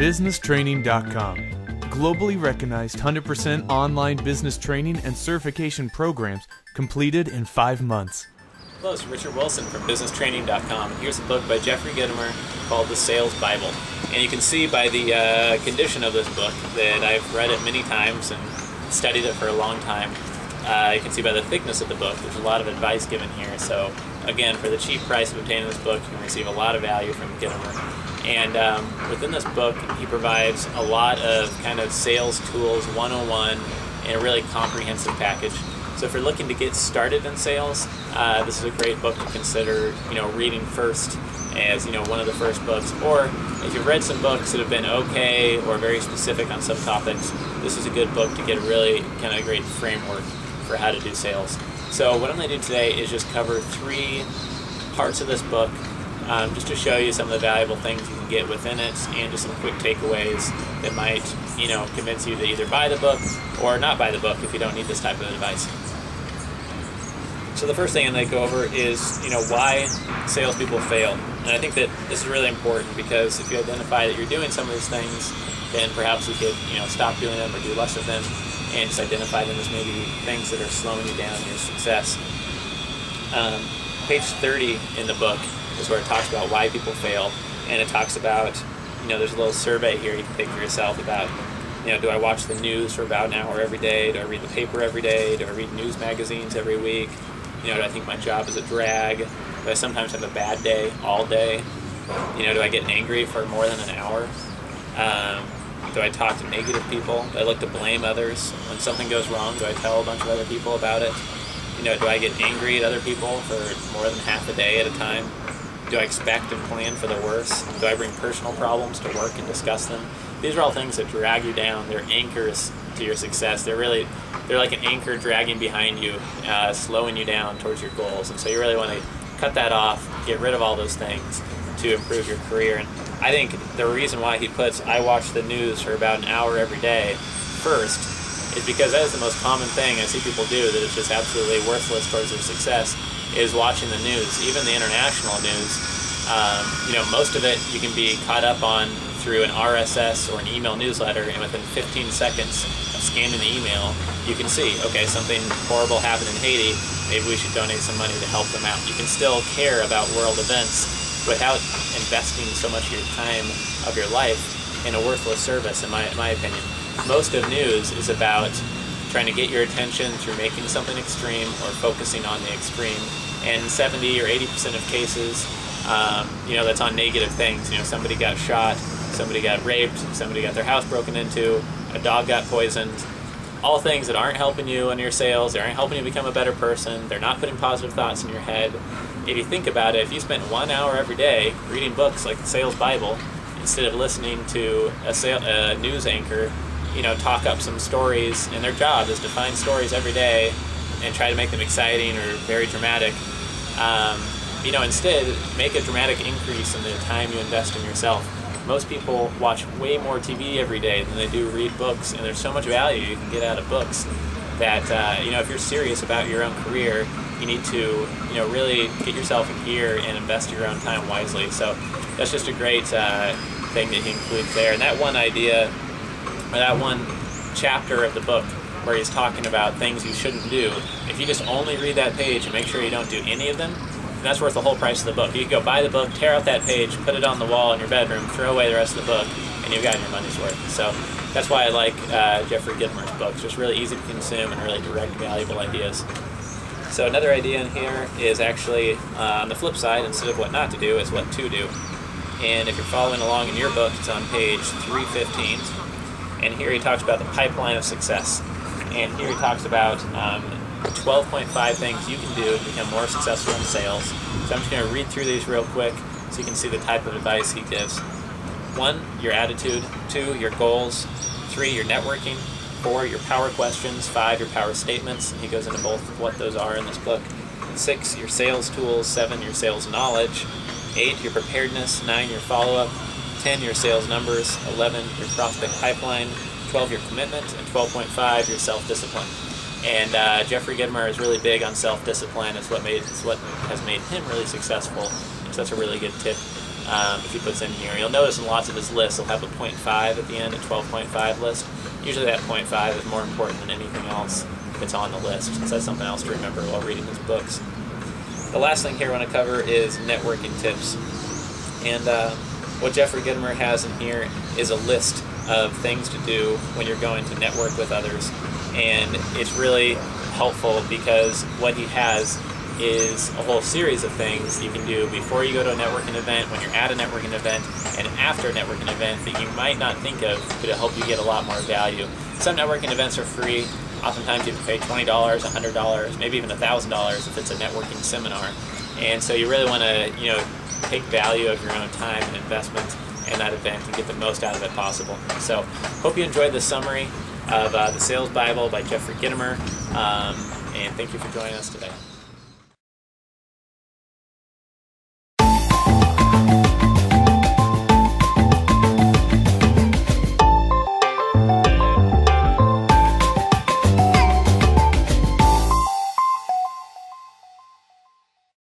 businesstraining.com. Globally recognized 100% online business training and certification programs completed in 5 months. Hello, it's Richard Wilson from businesstraining.com. Here's a book by Jeffrey Gitomer called The Sales Bible. And you can see by the condition of this book that I've read it many times and studied it for a long time. You can see by the thickness of the book, there's a lot of advice given here. So again, for the cheap price of obtaining this book, you can receive a lot of value from Gitomer. And within this book, he provides a lot of kind of sales tools 101 in a really comprehensive package. So if you're looking to get started in sales, this is a great book to consider, reading first as, one of the first books. Or if you've read some books that have been okay or very specific on some topics, this is a good book to get a really kind of great framework for how to do sales. So what I'm going to do today is just cover 3 parts of this book, just to show you some of the valuable things you can get within it, and just some quick takeaways that might, convince you to either buy the book or not buy the book if you don't need this type of advice. So the first thing I'm going to go over is, why salespeople fail. And I think that this is really important, because if you identify that you're doing some of these things, then perhaps you could, stop doing them or do less of them, and just identify them as maybe things that are slowing you down in your success. Page 30 in the book is where it talks about why people fail, and it talks about, there's a little survey here you can take for yourself about, do I watch the news for about an hour every day? Do I read the paper every day? Do I read news magazines every week? Do I think my job is a drag? Do I sometimes have a bad day all day? Do I get angry for more than an hour? Do I talk to negative people? Do I look to blame others? When something goes wrong, do I tell a bunch of other people about it? Do I get angry at other people for more than half a day at a time? Do I expect and plan for the worst? Do I bring personal problems to work and discuss them? These are all things that drag you down. They're anchors to your success. They're like an anchor dragging behind you, slowing you down towards your goals. And so you really want to cut that off, get rid of all those things to improve your career. And I think the reason why he puts I watch the news for about an hour every day first is because that is the most common thing I see people do that is just absolutely worthless towards their success, is watching the news, even the international news. Most of it you can be caught up on through an RSS or an email newsletter, and within 15 seconds of scanning the email, you can see, okay, something horrible happened in Haiti, maybe we should donate some money to help them out. You can still care about world events without investing so much of your time, of your life, in a worthless service, in my opinion. Most of news is about trying to get your attention through making something extreme or focusing on the extreme. And 70 or 80% of cases, that's on negative things. Somebody got shot, somebody got raped, somebody got their house broken into, a dog got poisoned. All things that aren't helping you in your sales, they aren't helping you become a better person, they're not putting positive thoughts in your head. If you think about it, if you spent 1 hour every day reading books like the Sales Bible, instead of listening to a news anchor, talk up some stories, and their job is to find stories every day and try to make them exciting or very dramatic, instead make a dramatic increase in the time you invest in yourself. Most people watch way more TV every day than they do read books, and there's so much value you can get out of books that, if you're serious about your own career, you need to, really get yourself in gear and invest your own time wisely. So that's just a great thing that he includes there. And that one idea, or that one chapter of the book where he's talking about things you shouldn't do, if you just only read that page and make sure you don't do any of them, that's worth the whole price of the book. You can go buy the book, tear out that page, put it on the wall in your bedroom, throw away the rest of the book, and you've gotten your money's worth. So that's why I like Jeffrey Gitomer's books. Just really easy to consume and really direct, valuable ideas. So another idea in here is actually, on the flip side, instead of what not to do, is what to do. And if you're following along in your book, it's on page 315. And here he talks about the pipeline of success. And here he talks about 12.5 things you can do to become more successful in sales. So I'm just going to read through these real quick so you can see the type of advice he gives. 1, your attitude. 2, your goals. 3, your networking. 4, your power questions. 5, your power statements. And he goes into both of what those are in this book. 6, your sales tools. 7, your sales knowledge. 8, your preparedness. 9, your follow-up. 10, your sales numbers. 11, your prospect pipeline. 12, your commitment. And 12.5, your self-discipline. And Jeffrey Gitomer is really big on self-discipline. It's what has made him really successful. So that's a really good tip if he puts in here. You'll notice in lots of his lists he'll have a 0.5 at the end, a 12.5 list. Usually that 0.5 is more important than anything else that's on the list, so that's something else to remember while reading his books. The last thing here I want to cover is networking tips. And what Jeffrey Gitomer has in here is a list of things to do when you're going to network with others. And it's really helpful because what he has is a whole series of things you can do before you go to a networking event, when you're at a networking event, and after a networking event that you might not think of could help you get a lot more value. Some networking events are free. Oftentimes you have to pay $20, $100, maybe even $1,000 if it's a networking seminar. And so you really want to, take value of your own time and investment in that event and get the most out of it possible. So hope you enjoyed this summary of the Sales Bible by Jeffrey Gitomer, and thank you for joining us today.